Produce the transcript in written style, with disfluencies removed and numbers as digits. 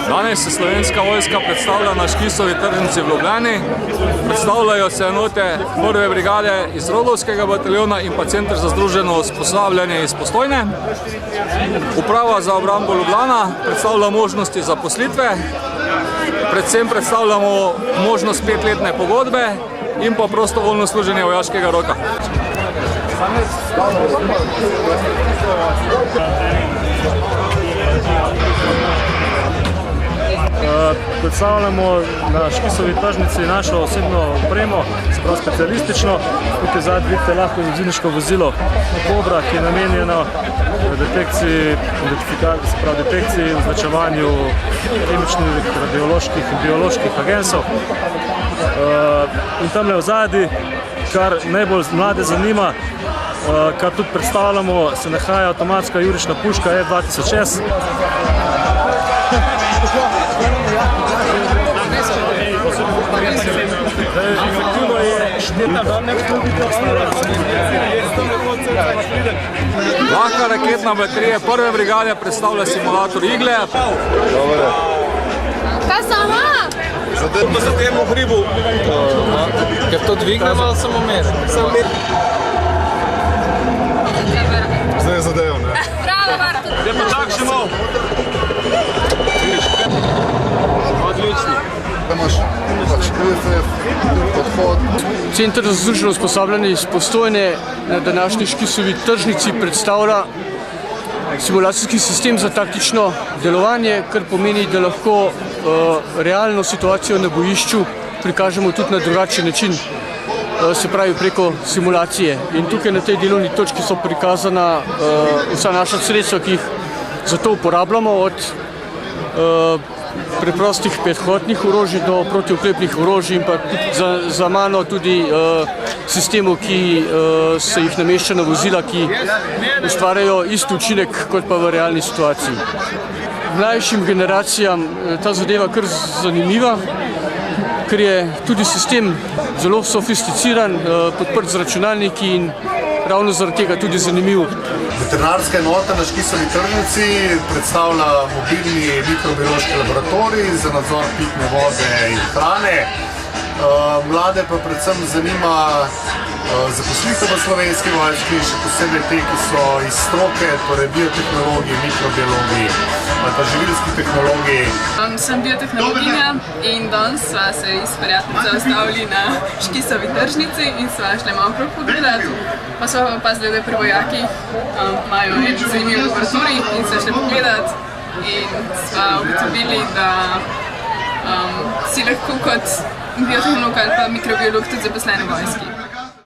Danes se Slovenska vojska predstavlja na Škisovi tržnici v Ljubljani. Predstavljajo se enote 1. brigade iz Rodovskega bataljona in pa Center za združeno usposabljanje iz Postojne. Uprava za obrambo Ljubljana predstavlja možnosti zaposlitve, predvsem predstavljamo možnost 5-letne pogodbe in pa prostovoljno služenje vojaškega roka. Predstavljamo na Škisovi tržnici našo osebno opremo, se pravi specialistično. Tukaj zadnji vidite lahko vozilniško vozilo Kobra, ki je namenjeno detekciji in označevanju kemičnih, radioloških in bioloških agensov. In tamle v zadnji, kar najbolj mlade zanima, kar tudi predstavljamo, se nahaja avtomatska jurišna puška F2000S. Lahka raketna baterija 1. brigade predstavlja simulator igle. Kaj sama? Za tem v hribu. Ker to dvigne malo samomer. Zdaj je zadev, ne? Bravo, Marko. Je pa čak še malo. Odlični. Da imaš podhod. Center za združeno usposabljanje iz Postojne na današnji Škisovi tržnici predstavlja simulacijski sistem za taktično delovanje, kar pomeni, da lahko realno situacijo na bojišču prikažemo tudi na drugačen način, se pravi preko simulacije. In tukaj na tej delovni točki so prikazana vsa naša sredstva, ki jih za to uporabljamo, od preprostih pehotnih orožij do protioklepnih orožij in pa tudi za mano tudi sistemov, ki se jih namešča na vozila, ki ustvarjajo isti učinek kot pa v realni situaciji. Mlajšim generacijam ta zadeva kar zanimiva, ker je tudi sistem zelo sofisticiran, podprt z računalniki in ravno zaradi tega tudi zanimiv. Veterinarska enota na Škisovi tržnici predstavlja mobilni mikrobiološki laboratorij za nadzor pitne vode in hrane. Mlade pa predvsem zanima zaposlitev v Slovenski vojski, še posebej te, ki so iz stroke, torej biotehnologi, mikrobiologi ali pa živilski tehnologi. Sem biotehnologinja in danes sva se s prijateljico ustavili na Škisovi tržnici in sva šli malo prav pogledati. Pa sva pa opazili, da pri vojakih imajo en zanimiv laboratorij in se šli pogledati in sva ugotovili, da si lahko kot biotehnolog ali pa mikrobiolog tudi zaposlen v vojski.